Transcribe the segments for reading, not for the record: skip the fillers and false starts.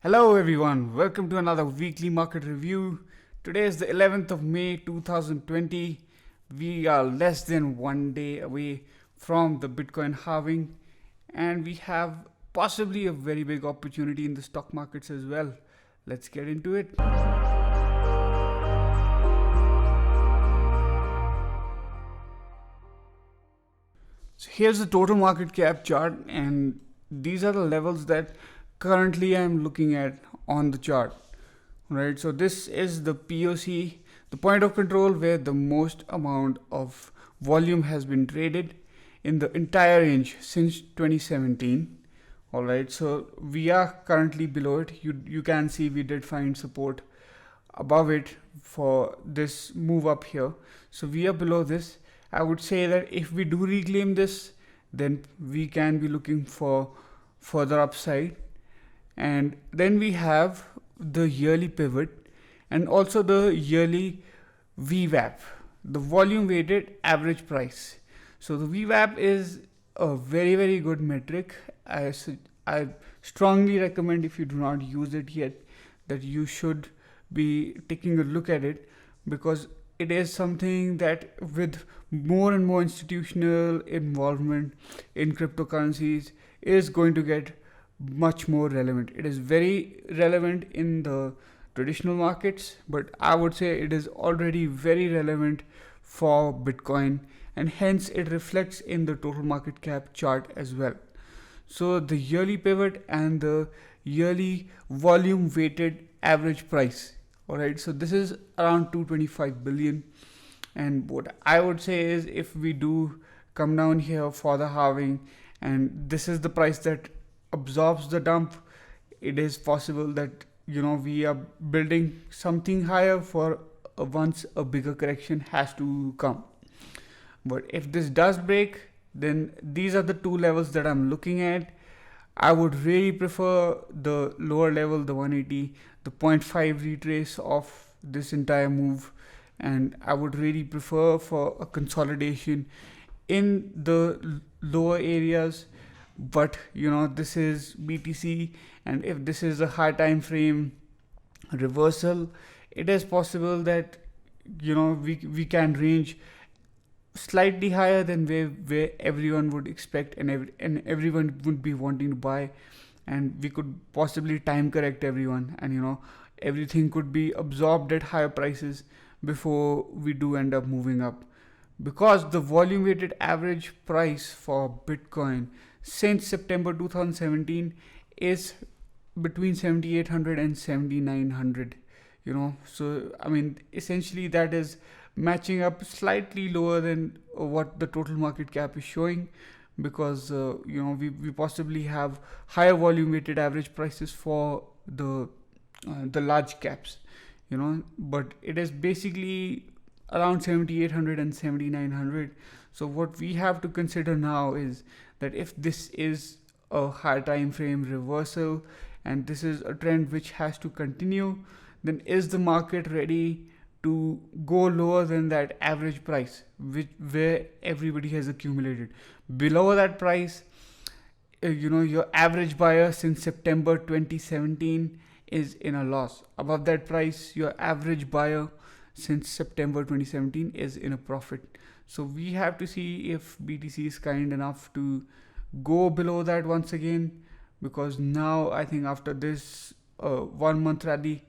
Hello everyone, welcome to another weekly market review. Today is the 11th of May 2020. We are less than 1 day away from the Bitcoin halving, and we have possibly a very big opportunity in the stock markets as well. Let's get into it. So here's the total market cap chart, and these are the levels that currently I'm looking at on the chart. Right, so this is the POC, the point of control, where the most amount of volume has been traded in the entire range since 2017. All right, so we are currently below it. You can see we did find support above it for this move up here. So we are below this. I would say that if we do reclaim this, then we can be looking for further upside. And then we have the yearly pivot and also the yearly VWAP, the volume weighted average price. So the VWAP is a very good metric. I strongly recommend, if you do not use it yet, that you should be taking a look at it, because it is something that, with more and more institutional involvement in cryptocurrencies, is going to get much more relevant. It is very relevant in the traditional markets, but I would say it is already very relevant for Bitcoin, and hence it reflects in the total market cap chart as well. So the yearly pivot and the yearly volume weighted average price. All right, so this is around 225 billion, and what I would say is, if we do come down here for the halving and this is the price that absorbs the dump, it is possible that we are building something higher for once a bigger correction has to come. But if this does break, then these are the two levels that I'm looking at. I would really prefer the lower level, the 180, the 0.5 retrace of this entire move, and I would really prefer for a consolidation in the lower areas. But this is BTC, and if this is a high time frame reversal, it is possible that we can range slightly higher than where everyone would expect, and everyone would be wanting to buy, and we could possibly time correct everyone, and everything could be absorbed at higher prices before we do end up moving up, because the volume weighted average price for Bitcoin since September 2017 is between 7800 and 7900. So I mean, essentially that is matching up slightly lower than what the total market cap is showing, because we possibly have higher volume weighted average prices for the large caps, but it is basically around 7800 and 7900. So what we have to consider now is that if this is a high time frame reversal and this is a trend which has to continue, then is the market ready to go lower than that average price where everybody has accumulated? Below that price, your average buyer since September 2017 is in a loss. Above that price, your average buyer since September 2017 is in a profit. So we have to see if BTC is kind enough to go below that once again, because now I think after this 1 month rally,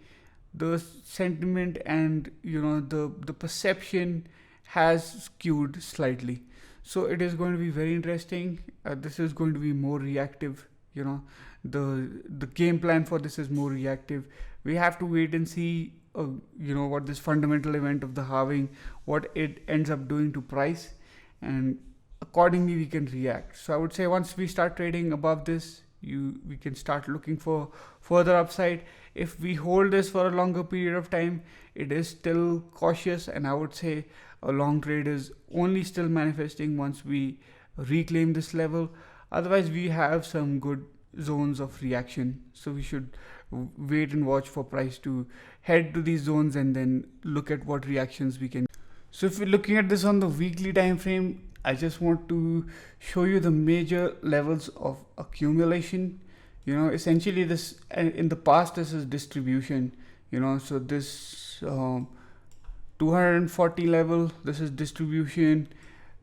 the sentiment and the perception has skewed slightly. So it is going to be very interesting. This is going to be more reactive. The game plan for this is more reactive. We have to wait and see what this fundamental event of the halving, what it ends up doing to price, and accordingly we can react. So I would say once we start trading above this, we can start looking for further upside. If we hold this for a longer period of time, it is still cautious, and I would say a long trade is only still manifesting once we reclaim this level. Otherwise, we have some good zones of reaction, so we should wait and watch for price to head to these zones and then look at what reactions we can. So if we're looking at this on the weekly time frame, I just want to show you the major levels of accumulation. essentially this, in the past, this is distribution, so this 240 level, this is distribution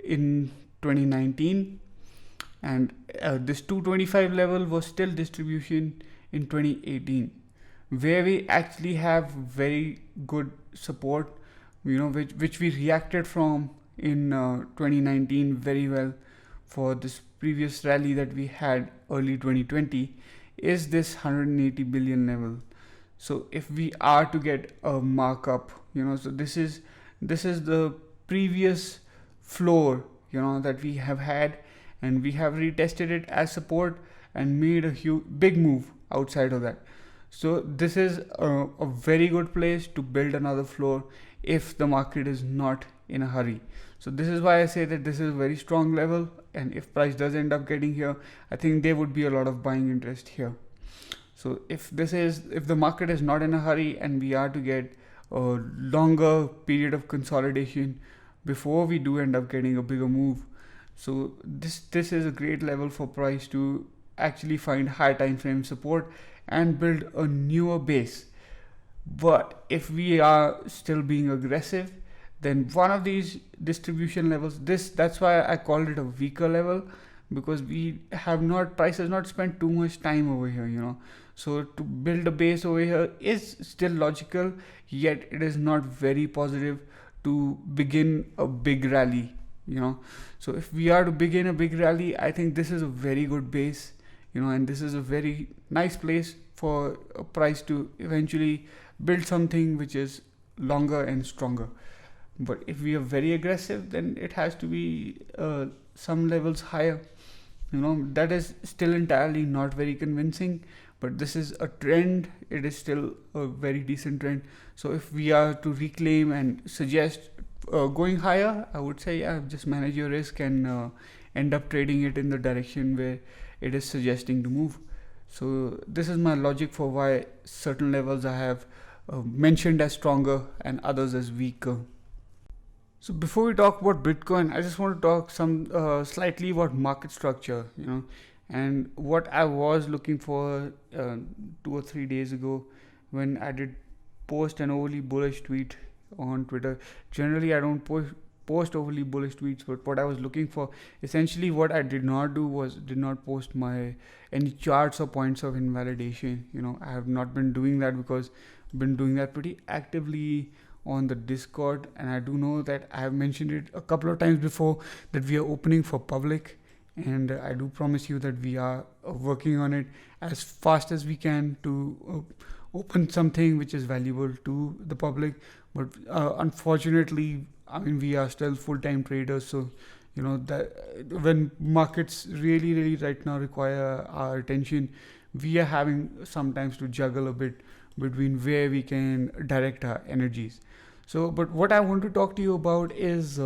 in 2019, and this 225 level was still distribution in 2018, where we actually have very good support, which we reacted from in 2019 very well for this previous rally that we had early 2020, is this 180 billion level. So if we are to get a markup, so this is the previous floor, that we have had, and we have retested it as support and made a big move outside of that. So this is a very good place to build another floor if the market is not in a hurry. So this is why I say that this is a very strong level, and if price does end up getting here, I think there would be a lot of buying interest here. So if the market is not in a hurry and we are to get a longer period of consolidation before we do end up getting a bigger move, so this is a great level for price to actually find high time frame support and build a newer base. But if we are still being aggressive, then one of these distribution levels, that's why I called it a weaker level, because price has not spent too much time over here, so to build a base over here is still logical, yet it is not very positive to begin a big rally, so if we are to begin a big rally, I think this is a very good base, and this is a very nice place for a price to eventually build something which is longer and stronger. But if we are very aggressive, then it has to be some levels higher. That is still entirely not very convincing, but this is a trend. It is still a very decent trend. So if we are to reclaim and suggest going higher, I would say just manage your risk and end up trading it in the direction where it is suggesting to move. So this is my logic for why certain levels I have mentioned as stronger and others as weaker. So before we talk about Bitcoin, I just want to talk slightly about market structure, and what I was looking for 2 or 3 days ago when I did post an overly bullish tweet on Twitter. Generally, I don't post overly bullish tweets, but what I was looking for, essentially what I did not do was did not post any charts or points of invalidation. I have not been doing that because I've been doing that pretty actively on the Discord, and I do know that I have mentioned it a couple of times before that we are opening for public, and I do promise you that we are working on it as fast as we can to open something which is valuable to the public. But unfortunately, we are still full-time traders, so that when markets really right now require our attention, we are having sometimes to juggle a bit between where we can direct our energies. So, but what I want to talk to you about is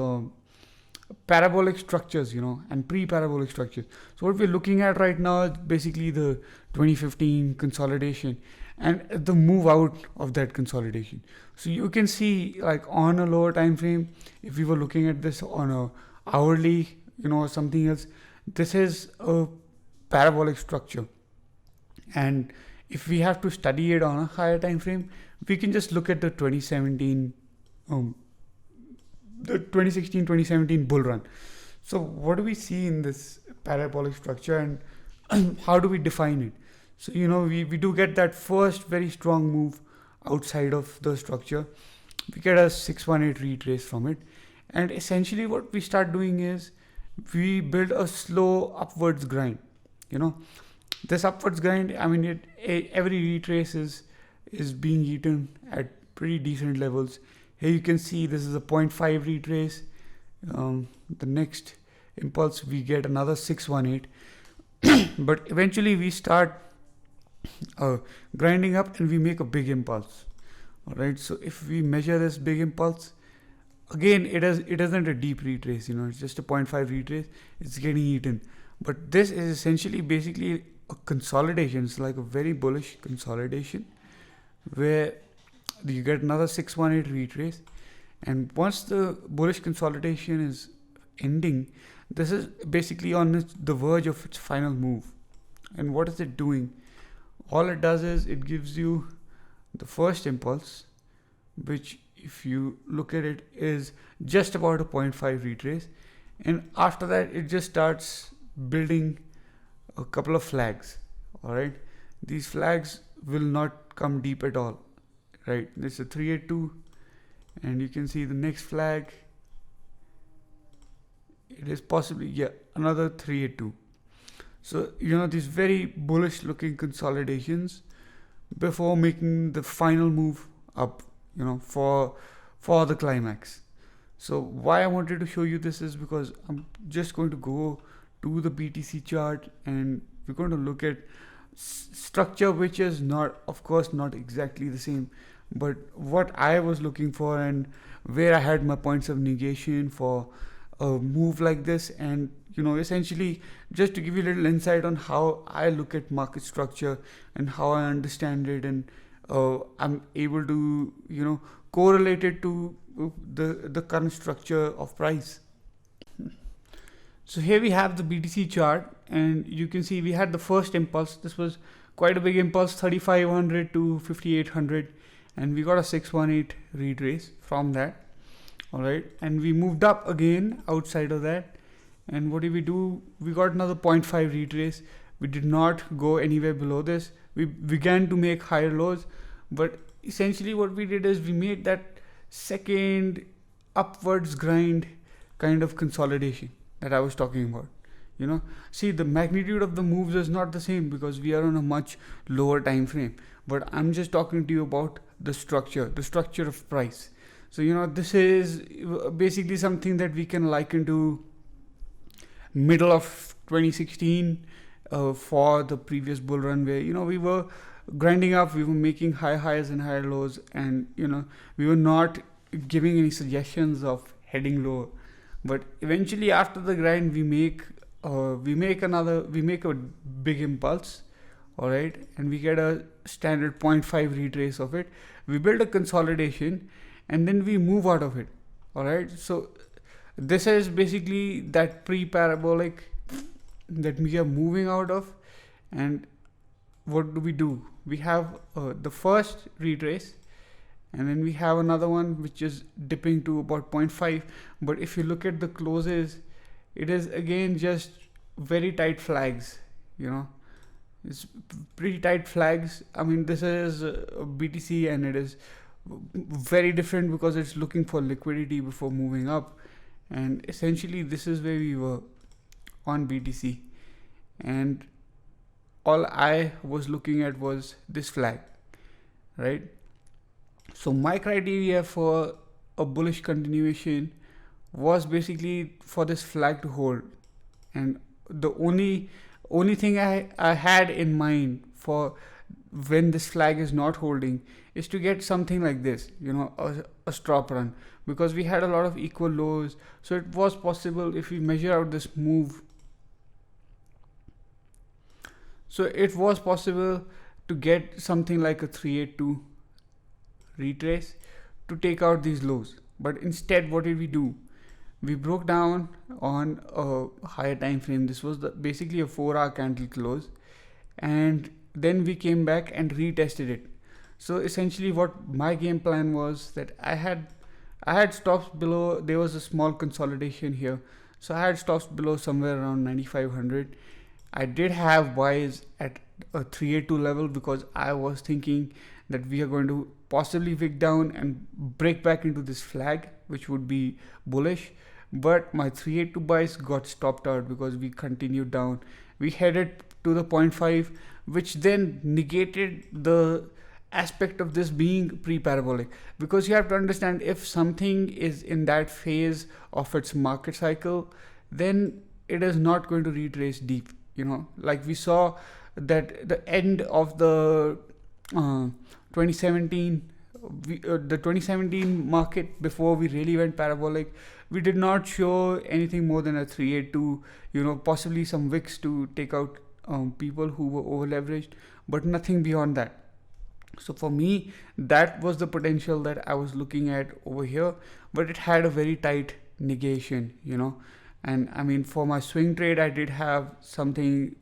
parabolic structures, and pre-parabolic structures. So what we're looking at right now is basically the 2015 consolidation and the move out of that consolidation. So you can see, like, on a lower time frame, if we were looking at this on a hourly, or something else, this is a parabolic structure. And if we have to study it on a higher time frame, we can just look at the 2016-2017 bull run. So what do we see in this parabolic structure, and how do we define it? So we do get that first very strong move outside of the structure. We get a 618 retrace from it, and essentially what we start doing is we build a slow upwards grind. This upwards grind, every retrace is being eaten at pretty decent levels. Here you can see this is a 0.5 retrace. The next impulse we get another 618, but eventually we start grinding up and we make a big impulse. All right, so if we measure this big impulse, again it isn't a deep retrace, it's just a 0.5 retrace. It's getting eaten, but this is essentially basically a consolidation. It's like a very bullish consolidation where you get another 618 retrace, and once the bullish consolidation is ending, this is basically on the verge of its final move. And what is it doing? all it does is it gives you the first impulse, which if you look at it is just about a 0.5 retrace, and after that it just starts building a couple of flags. All right, these flags will not come deep at all, right? This is a 382, and you can see the next flag, it is possibly another 382. So these very bullish looking consolidations before making the final move up, for the climax. So why I wanted to show you this is because I'm just going to go to the BTC chart and we're going to look at structure, which is not, of course, not exactly the same, but what I was looking for and where I had my points of negation for a move like this. And essentially just to give you a little insight on how I look at market structure and how I understand it, and I'm able to correlate it to the current structure of price. So here we have the BTC chart, and you can see we had the first impulse. This was quite a big impulse, 3500 to 5800, and we got a 618 retrace from that. All right, and we moved up again outside of that, and what did we do? We got another 0.5 retrace. We did not go anywhere below this. We began to make higher lows, but essentially what we did is we made that second upwards grind kind of consolidation that I was talking about. See, the magnitude of the moves is not the same because we are on a much lower time frame, but I'm just talking to you about the structure of price. So this is basically something that we can liken to middle of 2016 for the previous bull run, where we were grinding up, we were making high highs and higher lows, and we were not giving any suggestions of heading lower. But eventually after the grind we make a big impulse, all right, and we get a standard 0.5 retrace of it. We build a consolidation and then we move out of it. All right, so this is basically that pre-parabolic that we are moving out of. And what do? We have the first retrace, and then we have another one which is dipping to about 0.5. But if you look at the closes, it is again just very tight flags. It's pretty tight flags. I mean, this is BTC, and it is very different because it's looking for liquidity before moving up. And essentially this is where we were on BTC, and all I was looking at was this flag, right? So my criteria for a bullish continuation was basically for this flag to hold, and the only thing I had in mind for when this flag is not holding is to get something like this, a stop run, because we had a lot of equal lows. So it was possible if we measure out this move. So it was possible to get something like a 382 retrace to take out these lows. But instead, what did we do? We broke down on a higher time frame. This was basically a 4-hour candle close, and then we came back and retested it. So essentially what my game plan was that I had stops below. There was a small consolidation here, so I had stops below somewhere around 9500. I did have buys at a 382 level because I was thinking that we are going to possibly wick down and break back into this flag, which would be bullish. But my 382 buys got stopped out because we continued down. We headed to the 0.5, which then negated the aspect of this being pre-parabolic, because you have to understand, if something is in that phase of its market cycle, then it is not going to retrace deep. Like we saw that the end of the 2017 market, before we really went parabolic, we did not show anything more than a 382, possibly some wicks to take out people who were over leveraged, but nothing beyond that. So for me, that was the potential that I was looking at over here, but it had a very tight negation, And I mean, for my swing trade, I did have something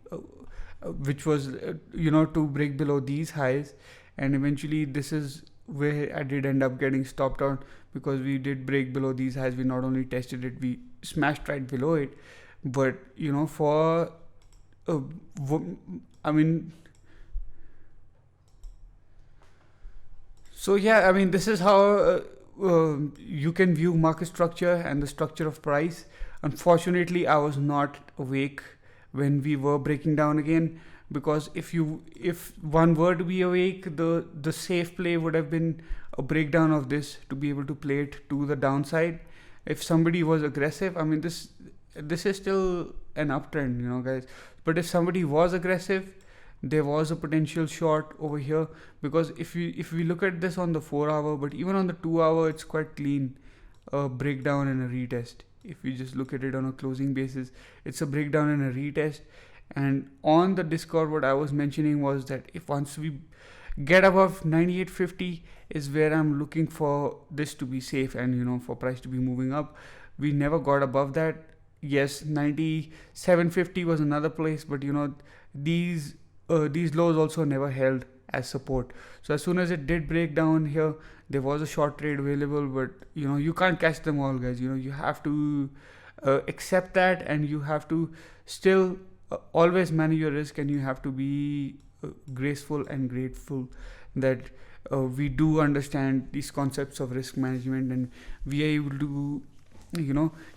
which was to break below these highs, and eventually this is where I did end up getting stopped out, because we did break below these highs. We not only tested it, we smashed right below it. But for I mean, so yeah, I mean, this is how you can view market structure and the structure of price. Unfortunately, I was not awake when we were breaking down again, because if one were to be awake, the safe play would have been a breakdown of this to be able to play it to the downside. If somebody was aggressive, I mean, this is still an uptrend, guys. But if somebody was aggressive, there was a potential short over here, because if we look at this on the 4 hour, but even on the 2 hour, it's quite clean, a breakdown and a retest. If we just look at it on a closing basis, it's a breakdown and a retest. And on the Discord, what I was mentioning was that if once we get above 98.50 is where I'm looking for this to be safe, and for price to be moving up. We never got above that. Yes, 97.50 was another place, but these lows also never held as support. So as soon as it did break down here, there was a short trade available, but you can't catch them all, guys. You have to accept that, and you have to still always manage your risk, and you have to be graceful and grateful that we do understand these concepts of risk management, and we are able to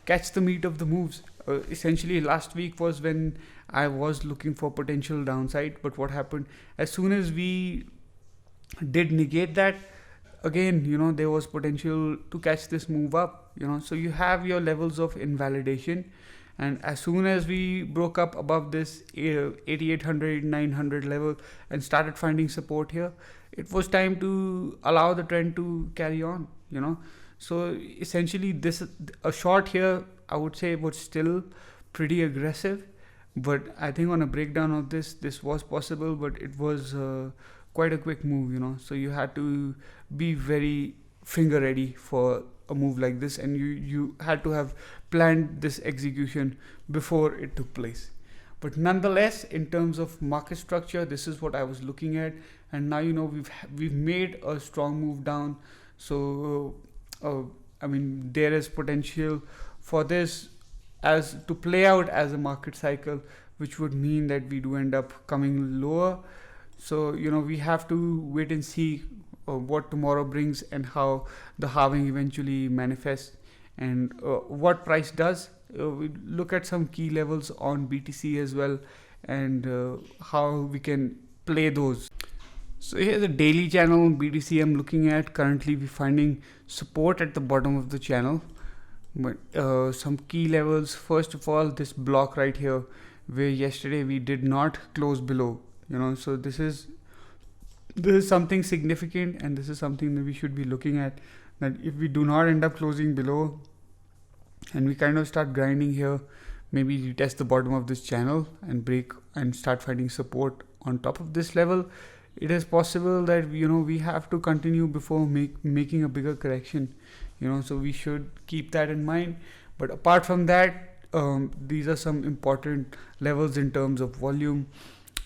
catch the meat of the moves. Essentially, last week was when I was looking for potential downside, but what happened as soon as we did negate that, again there was potential to catch this move up. So you have your levels of invalidation, and as soon as we broke up above this 8800 900 level and started finding support here, it was time to allow the trend to carry on. So essentially, a short here, I would say, was still pretty aggressive, but I think on a breakdown of this was possible, but it was quite a quick move. So you had to be very finger ready for a move like this, and you had to have planned this execution before it took place. But nonetheless, in terms of market structure, this is what I was looking at, and now we've made a strong move down. So I mean, there is potential for this as to play out as a market cycle, which would mean that we do end up coming lower. So we have to wait and see what tomorrow brings, and how the halving eventually manifests, and what price does. We look at some key levels on BTC as well, and how we can play those. So here's the daily channel on BTC I'm looking at. Currently we're finding support at the bottom of the channel, but some key levels. First of all, this block right here, where yesterday we did not close below. So this is something significant, and this is something that we should be looking at, that if we do not end up closing below and we kind of start grinding here, maybe retest the bottom of this channel and break and start finding support on top of this level, it is possible that we have to continue before making a bigger correction. So we should keep that in mind. But apart from that, these are some important levels in terms of volume.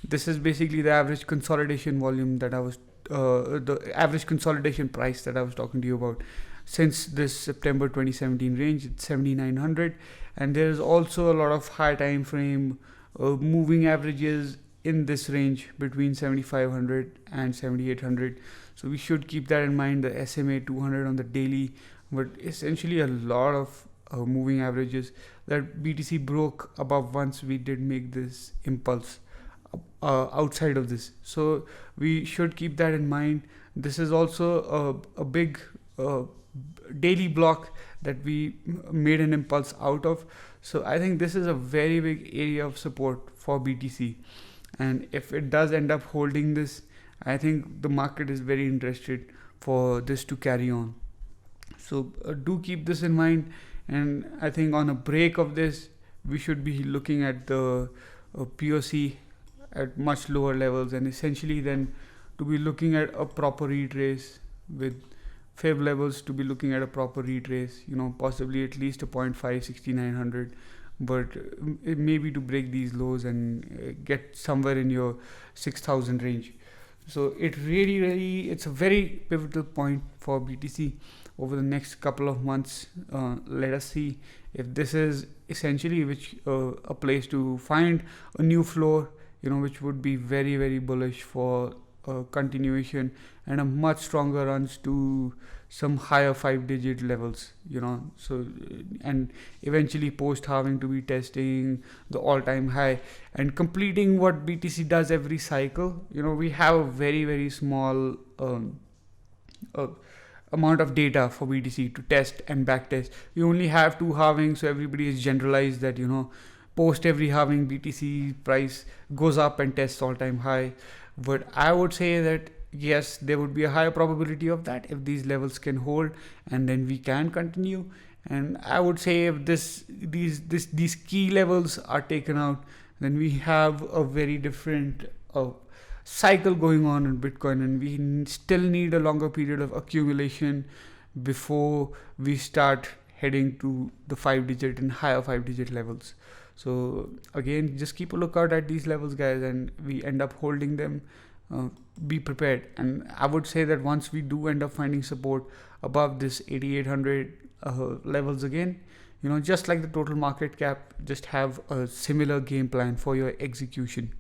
This is basically the average consolidation volume that I was the average consolidation price that I was talking to you about. Since this September 2017 range, it's 7900, and there is also a lot of high time frame moving averages in this range between 7500 and 7800. So we should keep that in mind. The SMA 200 on the daily, but essentially a lot of moving averages that BTC broke above once we did make this impulse outside of this. So we should keep that in mind. This is also a big daily block that we made an impulse out of. So I think this is a very big area of support for BTC, and if it does end up holding this, I think the market is very interested for this to carry on. So do keep this in mind, and I think on a break of this, we should be looking at the POC at much lower levels, and essentially then to be looking at a proper retrace with fib levels, to be looking at a proper retrace, possibly at least a 0.5 6900 but it may be to break these lows and get somewhere in your 6,000 range. So it really it's a very pivotal point for BTC over the next couple of months. Let us see if this is essentially which a place to find a new floor, which would be very bullish for continuation and a much stronger runs to some higher 5-digit levels, so and eventually post halving to be testing the all-time high and completing what BTC does every cycle. We have a very small amount of data for BTC to test and backtest. We only have 2 halvings, so everybody is generalized that post every halving BTC price goes up and tests all-time high. But I would say that yes, there would be a higher probability of that if these levels can hold, and then we can continue. And I would say if these key levels are taken out, then we have a very different cycle going on in Bitcoin, and we still need a longer period of accumulation before we start heading to the 5-digit and higher 5-digit levels. So again, just keep a lookout at these levels, guys, and we end up holding them. Be prepared. And I would say that once we do end up finding support above this 8800 levels again, just like the total market cap, just have a similar game plan for your execution.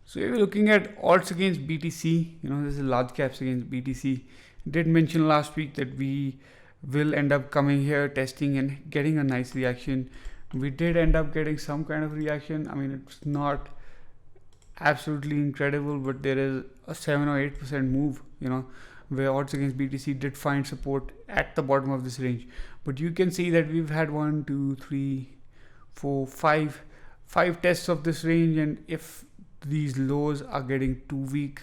So if you're looking at alts against BTC, this is large caps against BTC. Did mention last week that we will end up coming here, testing and getting a nice reaction. We did end up getting some kind of reaction. I mean, it's not absolutely incredible, but there is a 7 or 8% move, where odds against BTC did find support at the bottom of this range. But you can see that we've had 1, 2, 3, 4, 5 tests of this range, and if these lows are getting too weak,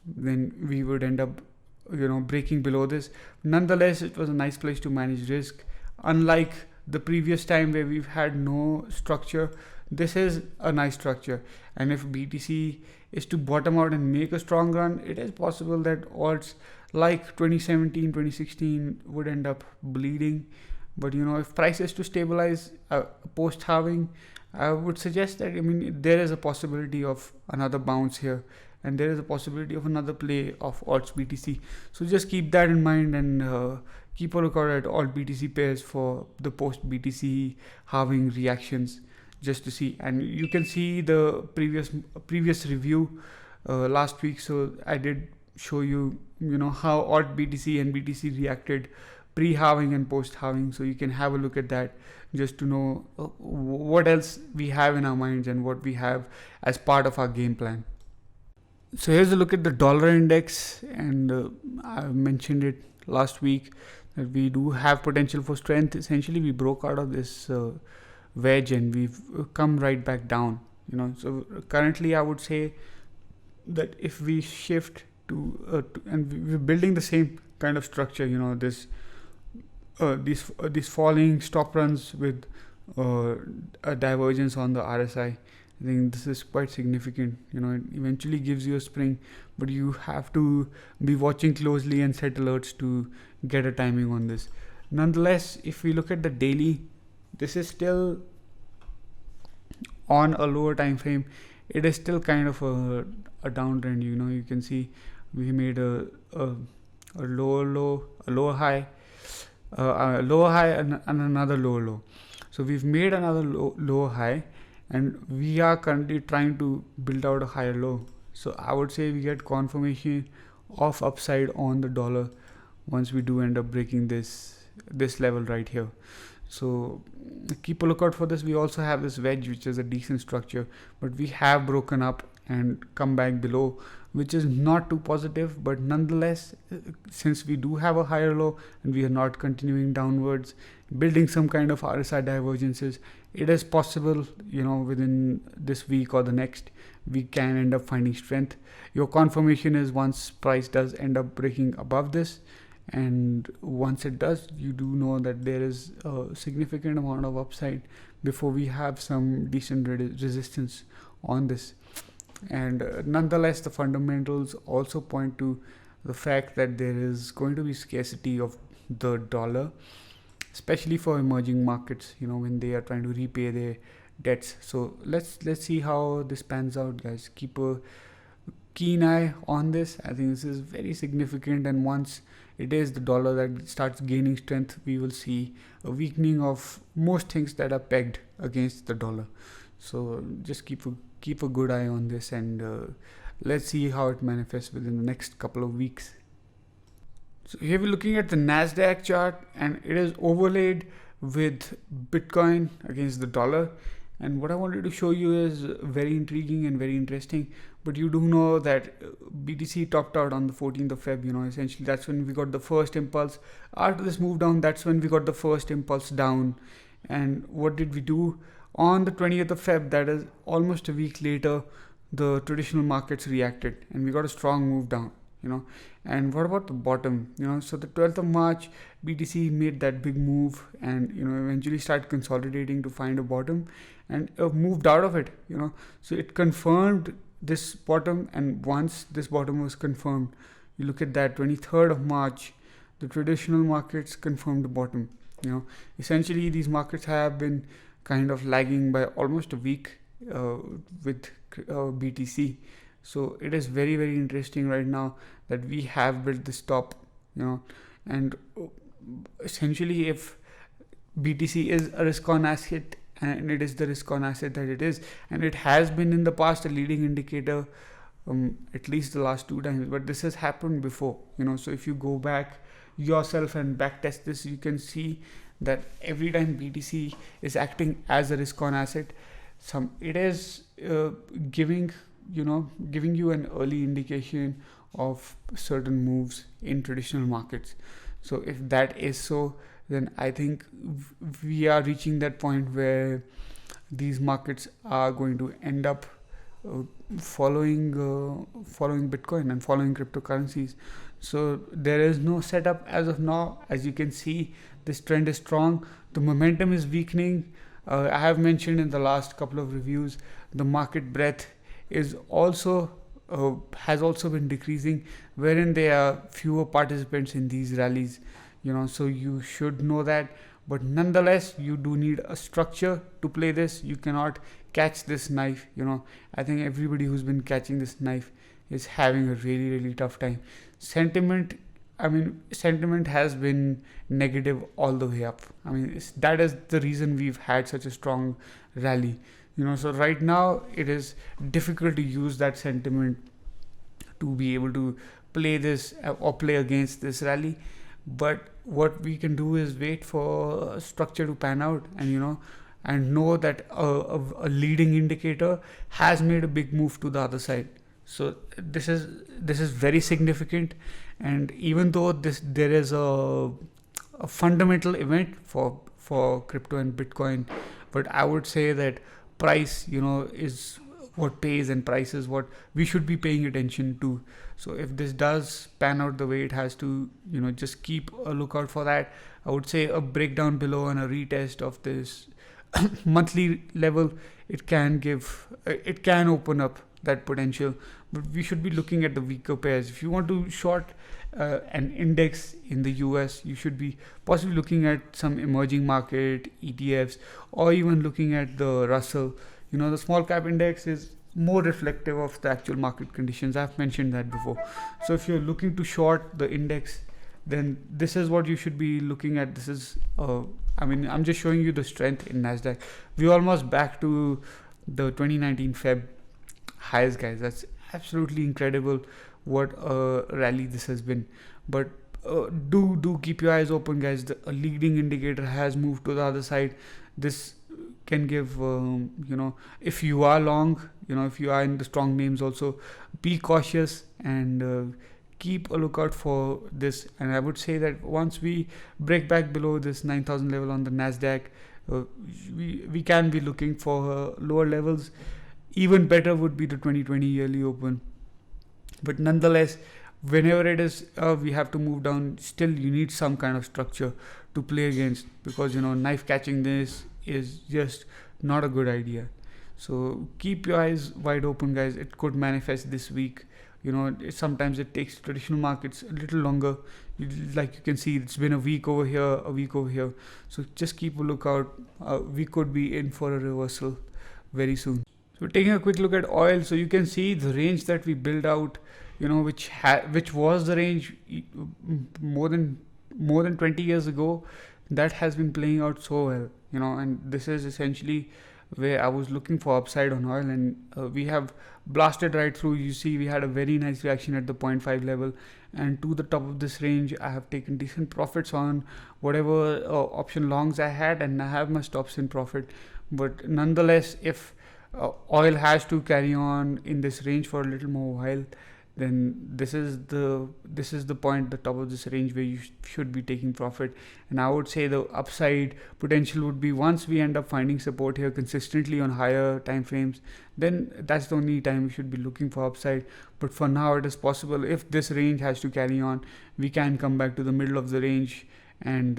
then we would end up breaking below this. Nonetheless, it was a nice place to manage risk. Unlike the previous time where we've had no structure, this is a nice structure. And if BTC is to bottom out and make a strong run, it is possible that alts like 2017, 2016 would end up bleeding. But if price is to stabilize post halving, I would suggest that there is a possibility of another bounce here, and there is a possibility of another play of alts BTC. So just keep that in mind, and keep a lookout at alt BTC pairs for the post BTC halving reactions, just to see. And you can see the previous review last week. So I did show you how alt BTC and BTC reacted pre-halving and post-halving, so you can have a look at that just to know what else we have in our minds and what we have as part of our game plan. So here's a look at the dollar index, and I mentioned it last week that we do have potential for strength. Essentially, we broke out of this wedge and we've come right back down. So currently I would say that if we shift to and we're building the same kind of structure, these falling stop runs with a divergence on the RSI. I think this is quite significant. It eventually gives you a spring, but you have to be watching closely and set alerts to get a timing on this. Nonetheless, if we look at the daily, this is still on a lower time frame. It is still kind of a downtrend. You can see we made a lower low, a lower high, and another lower low. So we've made another lower high, and we are currently trying to build out a higher low. So I would say we get confirmation of upside on the dollar once we do end up breaking this level right here. So keep a lookout for this. We also have this wedge, which is a decent structure, but we have broken up and come back below, which is not too positive. But nonetheless, since we do have a higher low and we are not continuing downwards, building some kind of RSI divergences, it is possible, within this week or the next, we can end up finding strength. Your confirmation is once price does end up breaking above this, and once it does, you do know that there is a significant amount of upside before we have some decent resistance on this. And nonetheless, the fundamentals also point to the fact that there is going to be scarcity of the dollar, especially for emerging markets, when they are trying to repay their debts. So let's see how this pans out, guys. Keep a keen eye on this. I think this is very significant, and once it is the dollar that starts gaining strength, we will see a weakening of most things that are pegged against the dollar. So just keep a good eye on this, and let's see how it manifests within the next couple of weeks. So here we're looking at the Nasdaq chart, and it is overlaid with Bitcoin against the dollar. And what I wanted to show you is very intriguing and very interesting. But you do know that BTC topped out on the 14th of Feb. Essentially that's when we got the first impulse. After this move down, that's when we got the first impulse down. And what did we do? On the 20th of Feb, that is almost a week later, the traditional markets reacted and we got a strong move down. And what about the bottom? So the 12th of March, BTC made that big move and eventually started consolidating to find a bottom and moved out of it. So it confirmed this bottom, and once this bottom was confirmed, you look at that 23rd of March, the traditional markets confirmed the bottom. Essentially these markets have been kind of lagging by almost a week with BTC. So it is very, very interesting right now that we have built this top, and essentially if BTC is a risk on asset, and it is the risk on asset that it is, and it has been in the past a leading indicator, at least the last 2 times, but this has happened before. So if you go back yourself and back test this, you can see that every time BTC is acting as a risk on asset, it is giving you an early indication of certain moves in traditional markets. So if that is so, then I think we are reaching that point where these markets are going to end up following Bitcoin and following cryptocurrencies. So there is no setup as of now. As you can see, this trend is strong. The momentum is weakening. I have mentioned in the last couple of reviews, the market breadth is also has also been decreasing, wherein there are fewer participants in these rallies. So you should know that. But nonetheless, you do need a structure to play this. You cannot catch this knife. I think everybody who's been catching this knife is having a really, really tough time. Sentiment has been negative all the way up. That is the reason we've had such a strong rally. So right now it is difficult to use that sentiment to be able to play this or play against this rally. But what we can do is wait for structure to pan out, and know that a leading indicator has made a big move to the other side. So this is very significant, and even though there is a fundamental event for crypto and Bitcoin, but I would say that price is what pays, and price is what we should be paying attention to. So if this does pan out the way it has to, just keep a lookout for that. I would say a breakdown below and a retest of this monthly level, it can open up that potential, but we should be looking at the weaker pairs. If you want to short an index in the US, you should be possibly looking at some emerging market ETFs, or even looking at the Russell. The small cap index is more reflective of the actual market conditions. I've mentioned that before. So if you're looking to short the index, then this is what you should be looking at. This is I'm just showing you the strength in Nasdaq. We're almost back to the 2019 Feb highs, guys. That's absolutely incredible what a rally this has been. But do keep your eyes open, guys. A leading indicator has moved to the other side. This can give if you are long, if you are in the strong names also, be cautious and keep a lookout for this. And I would say that once we break back below this 9,000 level on the Nasdaq, we can be looking for lower levels. Even better would be the 2020 yearly open. But nonetheless, whenever it is we have to move down, still you need some kind of structure to play against, because knife catching this is just not a good idea. So keep your eyes wide open, guys. It could manifest this week. Sometimes it takes traditional markets a little longer. Like you can see, it's been a week over here, a week over here. So just keep a lookout. We could be in for a reversal very soon. So taking a quick look at oil, so you can see the range that we built out, which was the range more than 20 years ago, that has been playing out so well. And this is essentially where I was looking for upside on oil, and we have blasted right through. You see, we had a very nice reaction at the 0.5 level, and to the top of this range I have taken decent profits on whatever option longs I had, and I have my stops in profit. But nonetheless, if oil has to carry on in this range for a little more while, then this is the point, the top of this range, where you should be taking profit. And I would say the upside potential would be once we end up finding support here consistently on higher time frames, then that's the only time we should be looking for upside. But for now, it is possible, if this range has to carry on, we can come back to the middle of the range and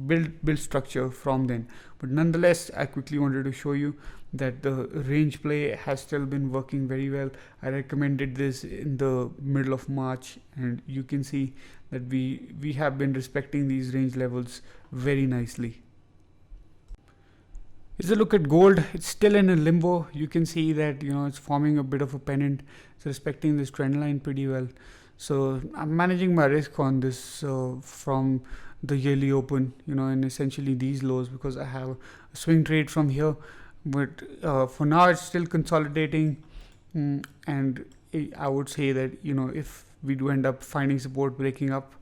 build structure from then. But nonetheless, I quickly wanted to show you that the range play has still been working very well. I recommended this in the middle of March, and you can see that we have been respecting these range levels very nicely. Here's a look at gold. It's still in a limbo. You can see that it's forming a bit of a pennant. It's respecting this trend line pretty well. So I'm managing my risk on this from the yearly open, and essentially these lows, because I have a swing trade from here. But for now, it's still consolidating, and I would say that if we do end up finding support breaking up,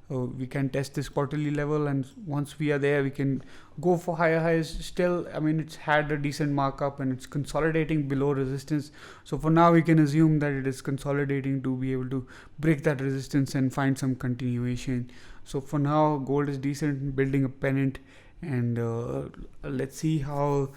we can test this quarterly level, and once we are there, we can go for higher highs. Still, I mean, it's had a decent markup and it's consolidating below resistance. So for now, we can assume that it is consolidating to be able to break that resistance and find some continuation. So for now, gold is decent, building a pennant, and let's see how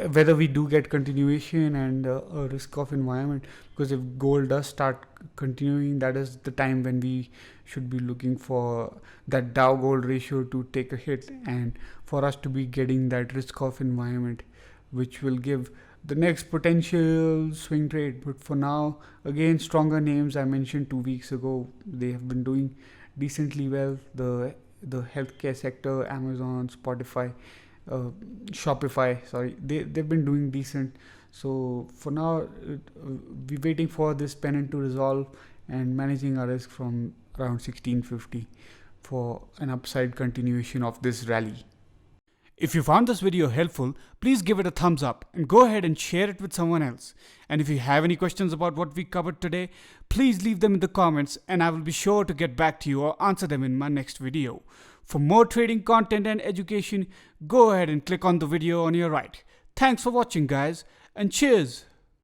whether we do get continuation and a risk off environment. Because if gold does start continuing, that is the time when we should be looking for that Dow gold ratio to take a hit, and for us to be getting that risk off environment, which will give the next potential swing trade. But for now, again, stronger names I mentioned 2 weeks ago, they have been doing decently well. The healthcare sector, Amazon, Spotify, Shopify, sorry, they've been doing decent. So for now, we're waiting for this pennant to resolve and managing our risk from around 1650 for an upside continuation of this rally. If you found this video helpful, please give it a thumbs up and go ahead and share it with someone else. And if you have any questions about what we covered today, please leave them in the comments and I will be sure to get back to you or answer them in my next video. For more trading content and education, go ahead and click on the video on your right. Thanks for watching, guys, and cheers!